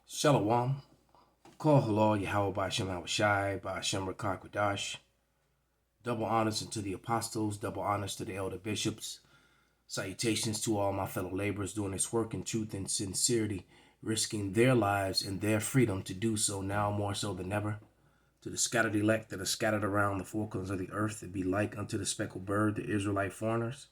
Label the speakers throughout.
Speaker 1: Shalom. Call halal Yahweh Ba'Shem Hawashai Ba'Shem Rakak Wadash. Double honors unto the apostles, double honors to the elder bishops. Salutations to all my fellow laborers doing this work in truth and sincerity, risking their lives and their freedom to do so now more so than ever. To the scattered elect that are scattered around the four corners of the earth, that be like unto the speckled bird, the Israelite foreigners.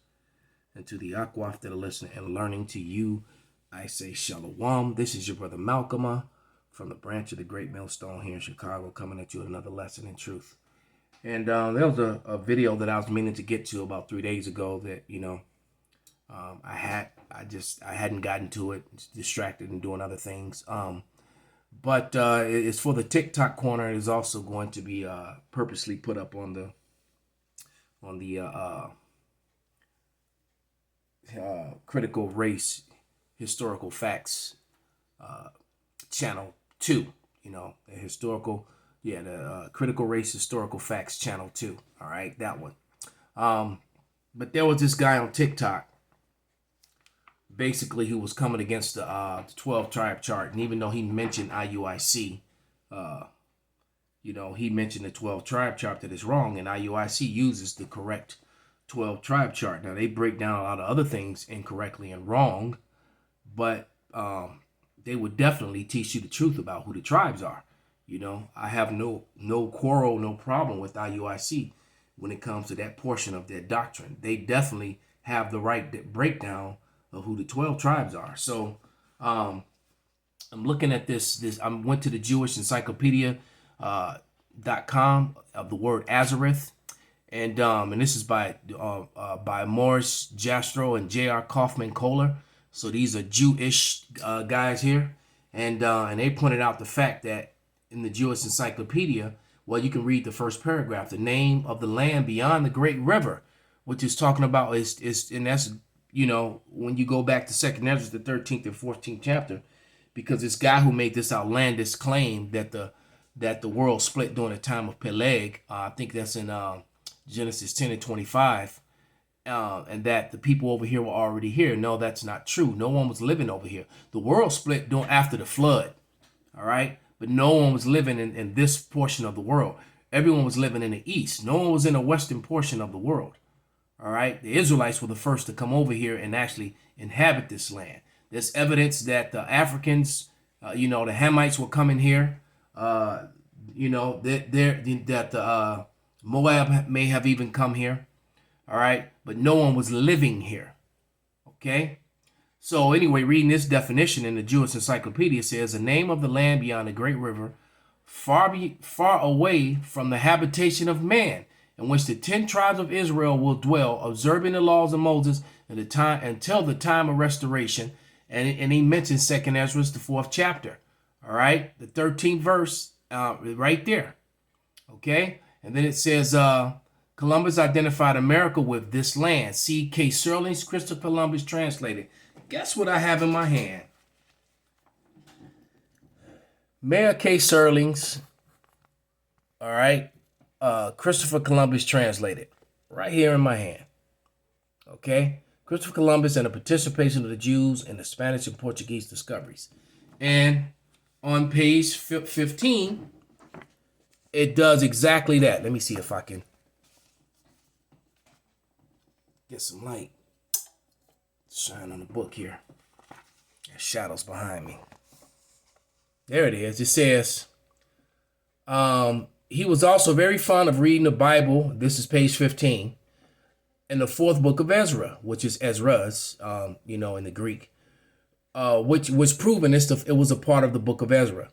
Speaker 1: And to the Akwaf that are listening and learning, to you, I say Shalom. This is your brother Malcolm from the branch of the Great Millstone here in Chicago, coming at you with another lesson in truth. And there was a video that I was meaning to get to about 3 days ago that, I hadn't gotten to it, distracted and doing other things. But it's for the TikTok corner. It is also going to be purposely put up on the critical race historical facts channel 2, the critical race historical facts channel 2. All right, that one. But there was this guy on TikTok, basically, who was coming against the 12 tribe chart. And even though he mentioned IUIC, he mentioned the 12 tribe chart that is wrong, and IUIC uses the correct 12 tribe chart. Now, they break down a lot of other things incorrectly and wrong, but they would definitely teach you the truth about who the tribes are. I have no quarrel, no problem with IUIC when it comes to that portion of their doctrine. They definitely have the right breakdown of who the 12 tribes are. So I'm looking at this. I went to the Jewish Encyclopedia .com of the word Azareth. And this is by Morris Jastrow and J.R. Kaufman Kohler. So these are Jewish guys here. And they pointed out the fact that in the Jewish Encyclopedia, well, you can read the first paragraph, the name of the land beyond the great river, which is talking about and that's, when you go back to 2nd Ezra, the 13th and 14th chapter, because this guy who made this outlandish claim that the world split during the time of Peleg, I think that's in Genesis 10 and 25, and that the people over here were already here. No, that's not true. No one was living over here. The world split after the flood, all right? But no one was living in this portion of the world. Everyone was living in the east. No one was in the western portion of the world, all right? The Israelites were the first to come over here and actually inhabit this land. There's evidence that the Africans, the Hamites were coming here, that the Moab may have even come here, all right? But no one was living here, okay? So anyway, reading this definition in the Jewish Encyclopedia says, the name of the land beyond the great river, far away from the habitation of man, in which the 10 tribes of Israel will dwell, observing the laws of Moses until the time of restoration. And he mentions 2nd Ezra, the 4th chapter, all right? The 13th verse right there, okay? And then it says, Columbus identified America with this land. See K. Serling's Christopher Columbus translated. Guess what I have in my hand? Mayor K. Serling's, all right, Christopher Columbus translated, right here in my hand, okay? Christopher Columbus and the participation of the Jews in the Spanish and Portuguese discoveries. And on page 15, it does exactly that. Let me see if I can get some light. Shine on the book here. There's shadows behind me. There it is. It says, he was also very fond of reading the Bible. This is page 15. In the 4th book of Ezra, which is Ezra's, in the Greek, which was proven it was a part of the book of Ezra.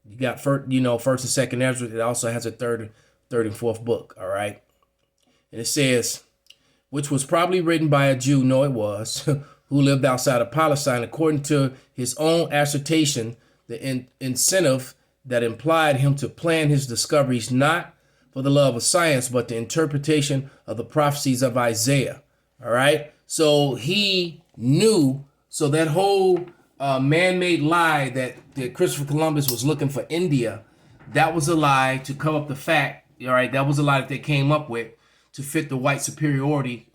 Speaker 1: You got first and 2nd Ezra. It also has a third and 4th book. All right. And it says, which was probably written by a Jew. No, it was, who lived outside of Palestine, according to his own assertion, the incentive that implied him to plan his discoveries, not for the love of science, but the interpretation of the prophecies of Isaiah. All right. So he knew. So that whole man-made lie that Christopher Columbus was looking for India, that was a lie to cover up the fact. All right. That was a lie that they came up with to fit the white superiority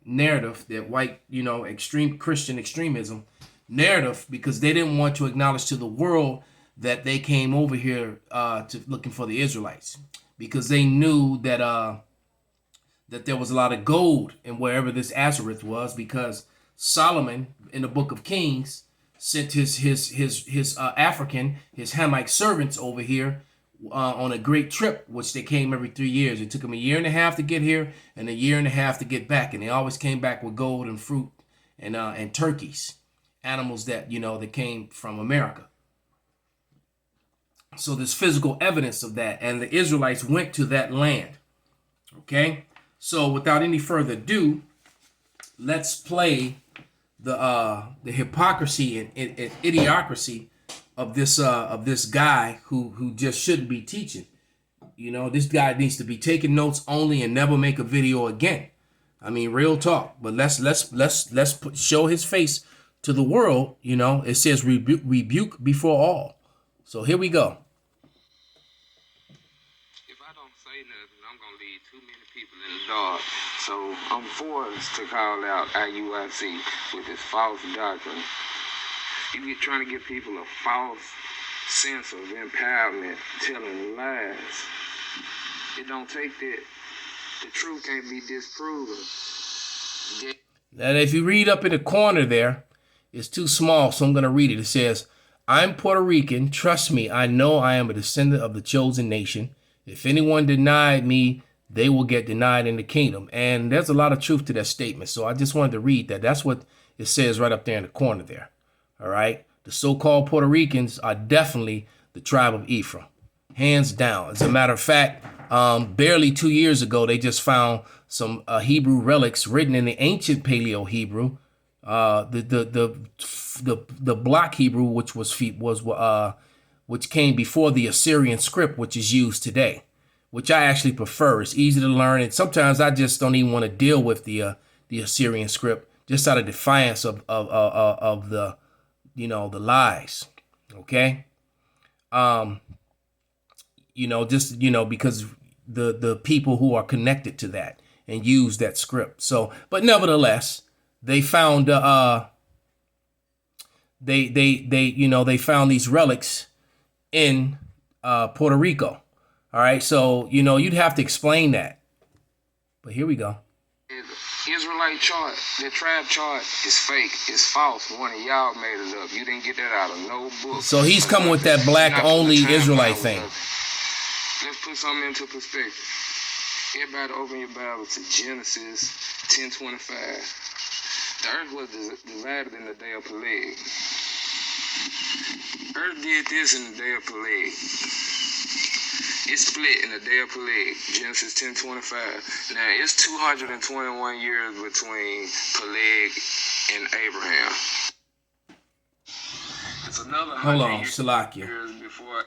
Speaker 1: narrative, that white, extreme Christian extremism narrative because they didn't want to acknowledge to the world that they came over here to looking for the Israelites, because they knew that there was a lot of gold in wherever this Azareth was, because Solomon in the book of Kings sent his African, his Hamite servants over here on a great trip, which they came every 3 years. It took them a year and a half to get here and a year and a half to get back, and they always came back with gold and fruit and turkeys, animals that that came from America. So there's physical evidence of that, and the Israelites went to that land. Okay, so without any further ado, let's play the hypocrisy and idiocracy of this guy who just shouldn't be teaching. This guy needs to be taking notes only and never make a video again. I mean, real talk. But let's show his face to the world. It says rebuke before all. So here we go.
Speaker 2: If I don't say nothing, I'm gonna leave too many people in the dark. So I'm forced to call out IUIC with this false doctrine. You be trying to give people a false sense of empowerment, telling lies. It don't take that. The truth can't be disproven.
Speaker 1: Now, if you read up in the corner there, it's too small, so I'm going to read it. It says, I'm Puerto Rican. Trust me, I know I am a descendant of the chosen nation. If anyone denied me, they will get denied in the kingdom. And there's a lot of truth to that statement. So I just wanted to read that. That's what it says right up there in the corner there. All right. The so-called Puerto Ricans are definitely the tribe of Ephraim. Hands down. As a matter of fact, barely 2 years ago, they just found some Hebrew relics written in the ancient Paleo Hebrew, the block Hebrew, which came before the Assyrian script, which is used today, which I actually prefer. It's easy to learn, and sometimes I just don't even want to deal with the Assyrian script, just out of defiance of the the lies. Okay. Because the people who are connected to that and use that script. So, but nevertheless, they found they found these relics in Puerto Rico. All right, so you'd have to explain that. But here we go.
Speaker 2: Israelite chart, the tribe chart is fake. It's false. One of y'all made it up. You didn't get that out of no book.
Speaker 1: So he's coming with that black only Israelite thing.
Speaker 2: Let's put something into perspective. Everybody open your Bible to Genesis 10:25. The earth was divided in the day of Peleg. Earth did this in the day of Peleg. It split in the day of Peleg, Genesis 10:25. Now, it's 221 years between Peleg and Abraham. It's another 100 years before.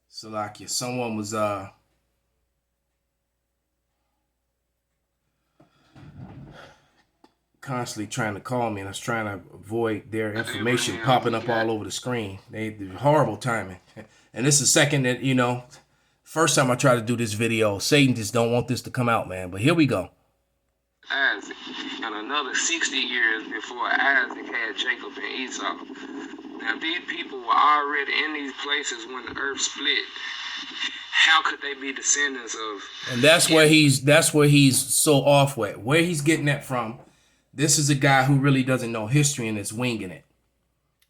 Speaker 1: Salakia, someone was constantly trying to call me, and I was trying to avoid their information popping up all over the screen. They horrible timing. And this is the second that first time I try to do this video. Satan just don't want this to come out, man. But here we go.
Speaker 2: Isaac, and another 60 years before Isaac had Jacob and Esau. Now, these people were already in these places when the earth split. How could they be descendants of?
Speaker 1: And that's where he's so off with. Where he's getting that from. This is a guy who really doesn't know history and is winging it.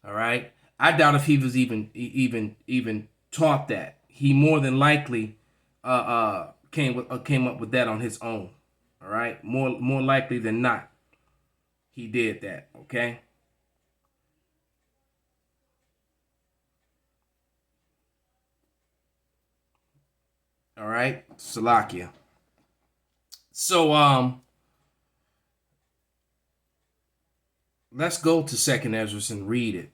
Speaker 1: All right. I doubt if he was even taught that. He more than likely came up with that on his own. All right. More likely than not, he did that. Okay. All right, Salakia. So let's go to Second Ezra and read it.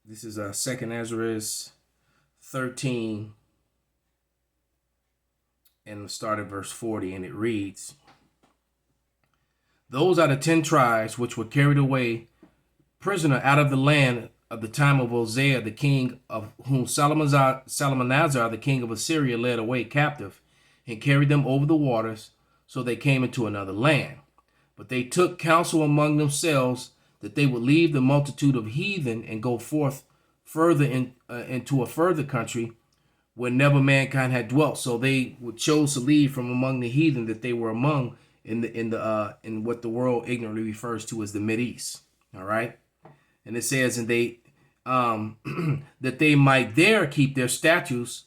Speaker 1: This is Second Ezra 13, and we'll start at verse 40, and it reads, "Those are the 10 tribes which were carried away prisoner out of the land of the time of Hosea, the king of whom Salmanazar, the king of Assyria, led away captive, and carried them over the waters, so they came into another land. But they took counsel among themselves that they would leave the multitude of heathen and go forth further into a further country where never mankind had dwelt. So they chose to leave from among the heathen that they were among in what the world ignorantly refers to as the Mideast. All right." And it says, and they that they might there keep their statutes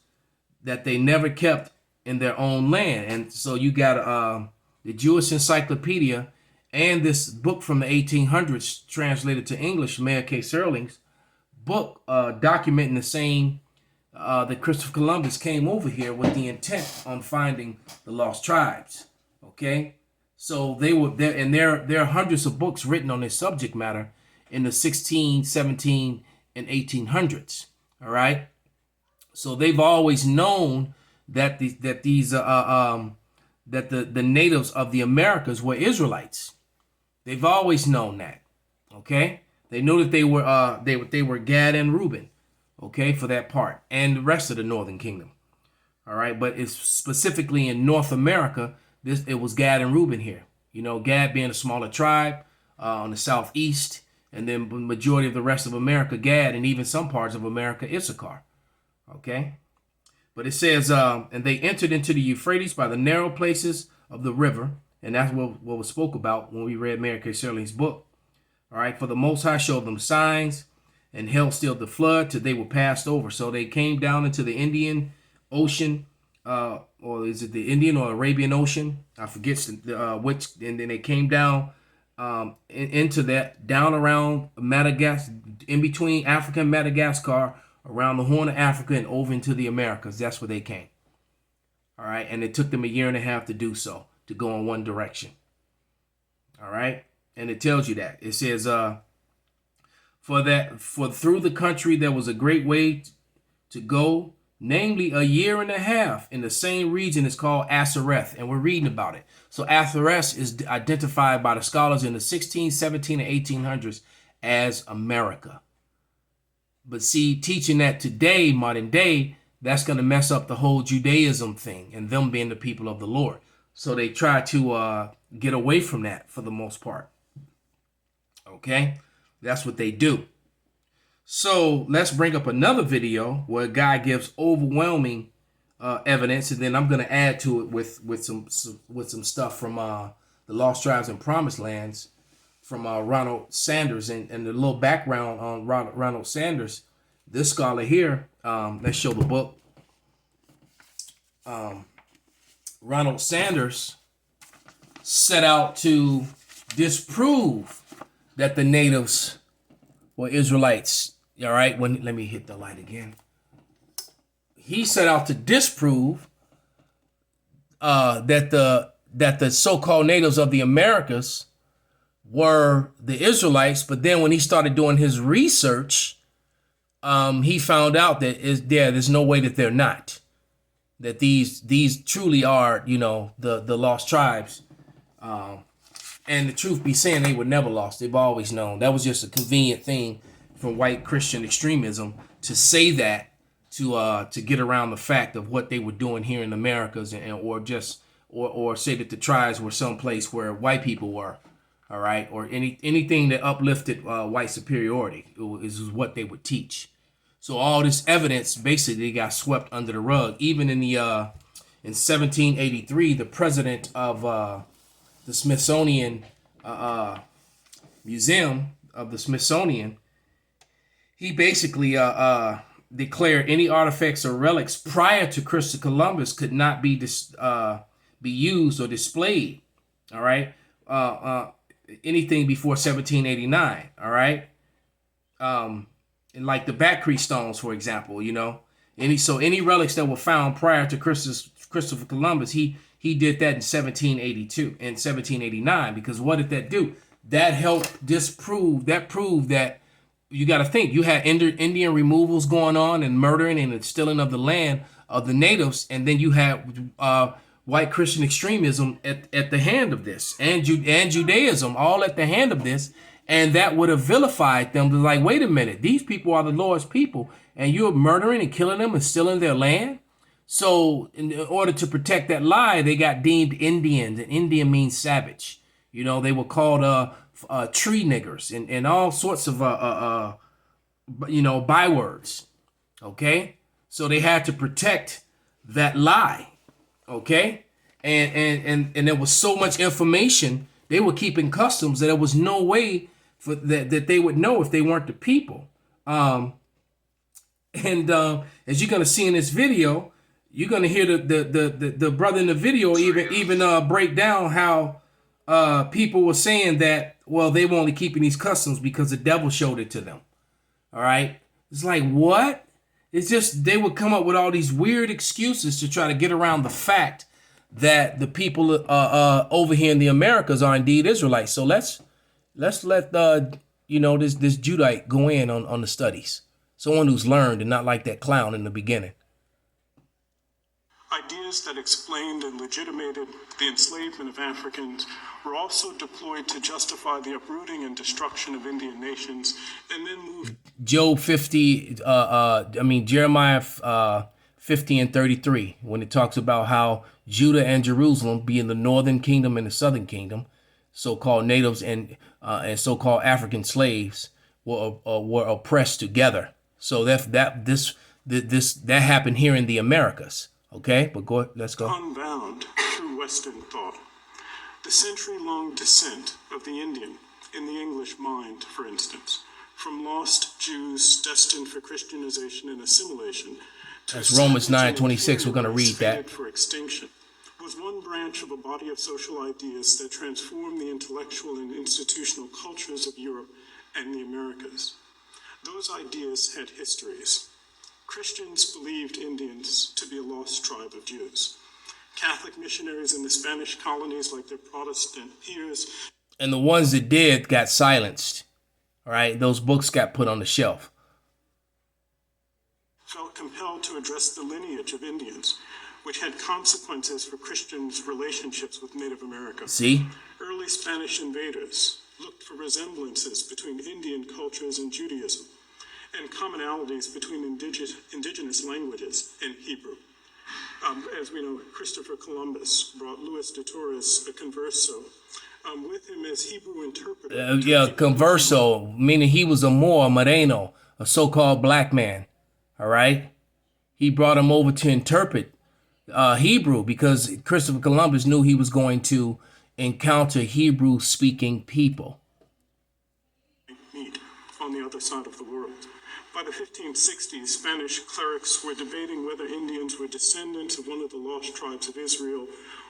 Speaker 1: that they never kept in their own land. And so you got the Jewish Encyclopedia and this book from the 1800s translated to English, Mayor K. Serling's book, documenting the same that Christopher Columbus came over here with the intent on finding the lost tribes. Okay, so they were there, and there are hundreds of books written on this subject matter in the 16, 17, and 1800s. All right, so they've always known that the natives of the Americas were Israelites. They've always known that. Okay, they knew that they were Gad and Reuben. Okay, for that part, and the rest of the northern kingdom. All right, but it's specifically in North America. It was Gad and Reuben here. You know, Gad being a smaller tribe on the southeast, and then the majority of the rest of America, Gad, and even some parts of America, Issachar. Okay, but it says, and they entered into the Euphrates by the narrow places of the river, and that's what was spoke about when we read Mary Kay Shirley's book. All right, for the Most High showed them signs and held still the flood till they were passed over. So they came down into the Indian Ocean, or is it the Indian or Arabian Ocean? I forget which. And then they came down into that, down around Madagascar, in between Africa and Madagascar, around the Horn of Africa and over into the Americas. That's where they came. All right, and it took them a year and a half to do so, to go in one direction. All right, and it tells you that. It says, for through the country there was a great way to go, namely a year and a half in the same region is called Asareth, and we're reading about it. So Asareth is identified by the scholars in the 16, 17, and 1800s as America. But see, teaching that today, modern day, that's going to mess up the whole Judaism thing and them being the people of the Lord. So they try to get away from that for the most part. Okay? That's what they do. So let's bring up another video where a guy gives overwhelming evidence, and then I'm going to add to it with some stuff from the Lost Tribes and Promised Lands from Ronald Sanders, and the little background on Ronald Sanders. This scholar here, let's show the book. Ronald Sanders set out to disprove that the natives were Israelites. All right, let me hit the light again. He set out to disprove that the so-called natives of the Americas were the Israelites. But then when he started doing his research, he found out that there's no way that they're not. That these truly are, the lost tribes. And the truth be saying, they were never lost. They've always known. That was just a convenient thing from white Christian extremism to say that to get around the fact of what they were doing here in the Americas, or say that the tribes were someplace where white people were. All right, or anything that uplifted white superiority is what they would teach. So all this evidence basically got swept under the rug. Even in 1783, the president of the Smithsonian Museum of the Smithsonian, he basically declared any artifacts or relics prior to Christopher Columbus could not be used or displayed. All right, anything before 1789. All right. like the Batcree stones, for example. Any relics that were found prior to Christopher Columbus, he did that in 1782 and 1789. Because what did that do? That helped disprove that proved that you got to think you had Indian removals going on and murdering and the stealing of the land of the natives, and then you had white Christian extremism at the hand of this, and Judaism all at the hand of this, and that would have vilified them to like, wait a minute, these people are the Lord's people, and you're murdering and killing them and stealing their land. So in order to protect that lie, they got deemed Indians, and Indian means savage. They were called tree niggers and all sorts of bywords. Okay, so they had to protect that lie. Okay, and there was so much information they were keeping customs that there was no way for that they would know if they weren't the people. And as you're gonna see in this video, you're gonna hear the brother in the video even break down how people were saying that, well, they were only keeping these customs because the devil showed it to them. All right, it's like, what? It's just they would come up with all these weird excuses to try to get around the fact that the people over here in the Americas are indeed Israelites. So let's let this Judite go in on the studies. Someone who's learned and not like that clown in the beginning.
Speaker 3: Ideas that explained and legitimated the enslavement of Africans were also deployed to justify the uprooting and destruction of Indian nations, and then moved.
Speaker 1: Jeremiah 50 and 33, when it talks about how Judah and Jerusalem, being the northern kingdom and the southern kingdom, so-called natives and so-called African slaves, were oppressed together. So that happened here in the Americas. Okay, but let's go.
Speaker 3: Unbound through Western thought. The century-long descent of the Indian in the English mind, for instance, from lost Jews destined for Christianization and assimilation.
Speaker 1: That's Romans 9:26. We're going to read that.
Speaker 3: For extinction, was one branch of a body of social ideas that transformed the intellectual and institutional cultures of Europe and the Americas. Those ideas had histories. Christians believed Indians to be a lost tribe of Jews. Catholic missionaries in the Spanish colonies, like their Protestant peers,
Speaker 1: and the ones that did got silenced. All right, those books got put on the shelf.
Speaker 3: Felt compelled to address the lineage of Indians, which had consequences for Christians' relationships with Native Americans.
Speaker 1: See?
Speaker 3: Early Spanish invaders looked for resemblances between Indian cultures and Judaism, and commonalities between indigenous languages and Hebrew. As we know, Christopher Columbus brought Luis de Torres, a converso, with him as Hebrew interpreter.
Speaker 1: Converso, meaning he was a Moreno, a so-called black man. All right? He brought him over to interpret Hebrew because Christopher Columbus knew he was going to encounter Hebrew-speaking people.
Speaker 3: Meet on the other side of the world. By the 1560s, Spanish clerics were debating whether Indians were descendants of one of the lost tribes of Israel,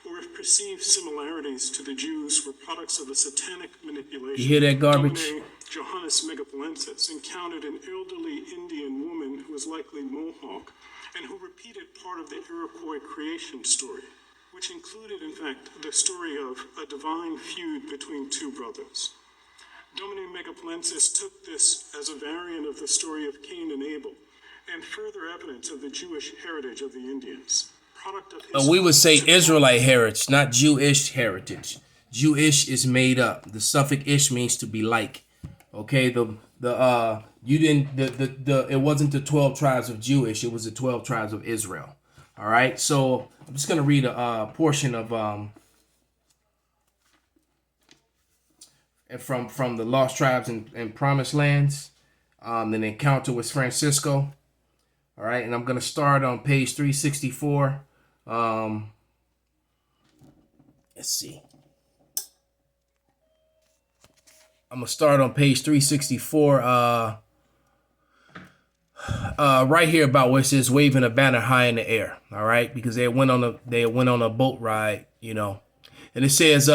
Speaker 3: or if perceived similarities to the Jews were products of a satanic manipulation.
Speaker 1: You hear that garbage?
Speaker 3: Domine Johannes Megapolensis encountered an elderly Indian woman who was likely Mohawk, and who repeated part of the Iroquois creation story, which included, in fact, the story of a divine feud between two brothers. Domine Megapolensis took this as a variant of the story of Cain and Abel, and further evidence of the Jewish heritage of the Indians. Product of his
Speaker 1: we would say Israelite heritage, not Jewish heritage. Jewish is made up. The suffix ish means to be like. Okay, it wasn't the 12 tribes of Jewish, it was the 12 tribes of Israel. All right, so I'm just gonna read a portion of from the Lost Tribes and Promised Lands, an encounter with Francisco. All right, and I'm gonna start on page 364. Let's see. I'm gonna start on page 364. Right here about where it says waving a banner high in the air. All right, because they went on a boat ride, and it says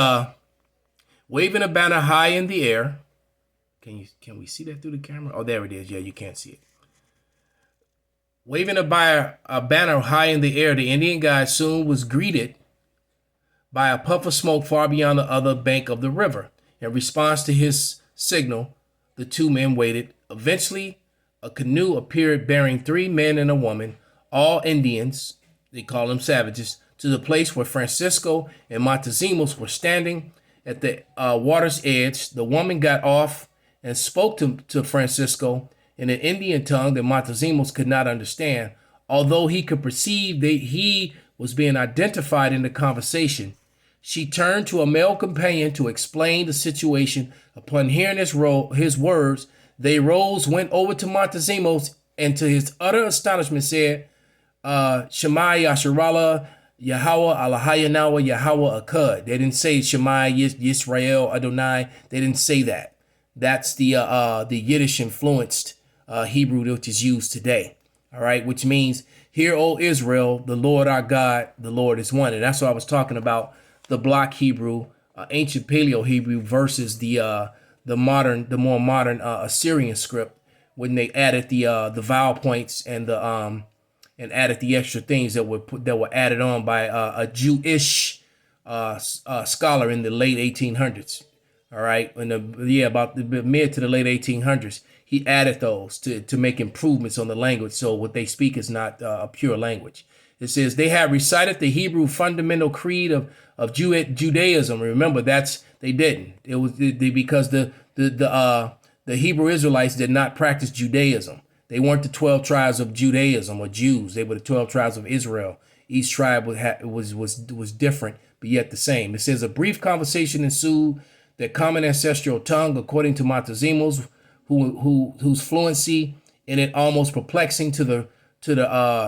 Speaker 1: waving a banner high in the air. Can we see that through the camera? Oh, there it is. Yeah, you can't see it. Waving a banner high in the air, the Indian guide soon was greeted by a puff of smoke far beyond the other bank of the river. In response to his signal, the two men waited. Eventually, a canoe appeared bearing 3 men and a woman, all Indians, they call them savages, to the place where Francisco and Montezumos were standing at the water's edge. The woman got off and spoke to Francisco in an Indian tongue that Montezumos could not understand, although he could perceive that he was being identified in the conversation. She turned to a male companion to explain the situation. Upon hearing his words, they rose, went over to Montezumos, and to his utter astonishment said, Shema Yasharallah, Yahweh Alahayanawa, Yahweh Akkad. They didn't say Shema Yisrael Adonai. They didn't say that. That's the Yiddish influenced Hebrew which is used today. All right, which means, hear, O Israel, the Lord our God, the Lord is one. And that's what I was talking about, the block Hebrew, ancient Paleo Hebrew versus the more modern Assyrian script, when they added the vowel points and added the extra things that were added on by a Jewish scholar in the late 1800s. All right, about the mid to the late 1800s, he added those to make improvements on the language, so what they speak is not a pure language. It says they have recited the Hebrew fundamental creed of Judaism. Remember, they didn't. It was because the Hebrew Israelites did not practice Judaism. They weren't the 12 tribes of Judaism or Jews. They were the 12 tribes of Israel. Each tribe was different, but yet the same. It says a brief conversation ensued. Their common ancestral tongue, according to Montezumos, whose fluency in it almost perplexing to the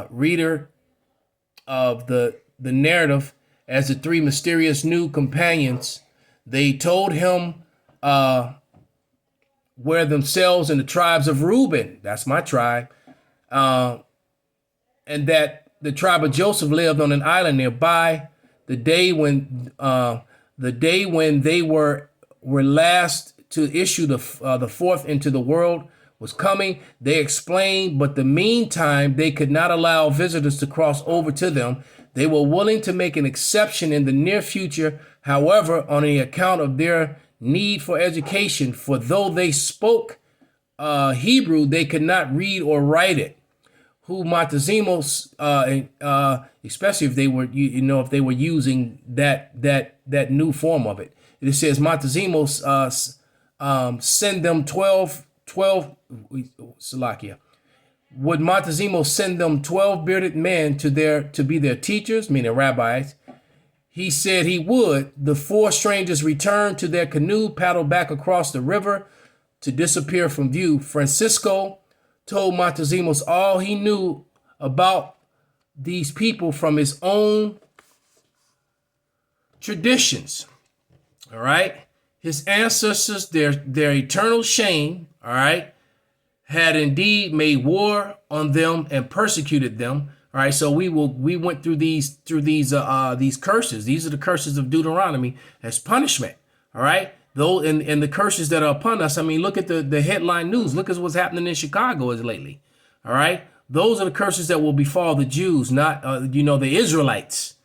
Speaker 1: reader of the narrative, as the 3 mysterious new companions, they told him where themselves and the tribes of Reuben, that's my tribe, and that the tribe of Joseph lived on an island nearby. The day when they were last to issue the fourth into the world was coming, they explained, but the meantime, they could not allow visitors to cross over to them. They were willing to make an exception in the near future, however, on the account of their need for education, for though they spoke Hebrew, they could not read or write it. Who Montezumos, especially if they were, if they were using that new form of it. It says Montezumos send them 12 Salakia. Would Montezumos send them 12 bearded men to be their teachers, meaning rabbis? He said he would. The 4 strangers returned to their canoe, paddled back across the river to disappear from view. Francisco told Montezumos all he knew about these people from his own traditions. All right. His ancestors, their eternal shame, all right, had indeed made war on them and persecuted them. All right, so we went through these curses. These are the curses of Deuteronomy as punishment. All right, though, and the curses that are upon us. I mean, look at the headline news. Look at what's happening in Chicago as lately. All right, those are the curses that will befall the Jews, not the Israelites.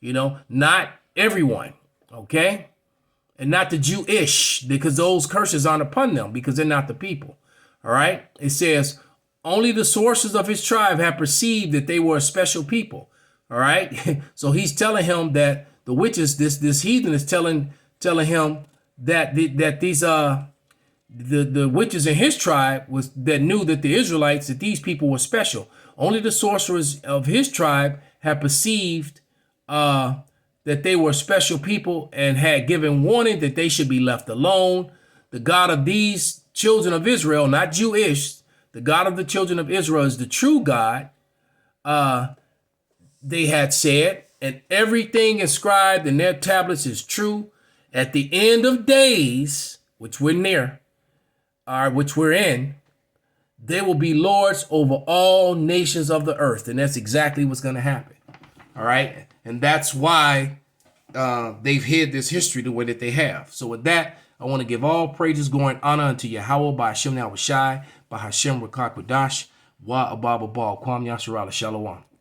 Speaker 1: Not everyone. Okay, and not the Jewish, because those curses aren't upon them because they're not the people. All right, it says, only the sources of his tribe have perceived that they were a special people. All right. So he's telling him that the witches, this heathen is telling him that these the witches in his tribe that knew that the Israelites, that these people were special. Only the sorcerers of his tribe have perceived that they were special people and had given warning that they should be left alone. The God of these children of Israel, not Jewish, the God of the children of Israel is the true God, they had said, and everything inscribed in their tablets is true. At the end of days, which we're near, or which we're in, they will be lords over all nations of the earth. And that's exactly what's going to happen. All right. And that's why they've hid this history the way that they have. So with that, I want to give all praises, glory, and honor unto Yahweh by Hashem Now Shai, by Hashem Rakakwadash, Wa Ababa Kwam Yasharala Shalom.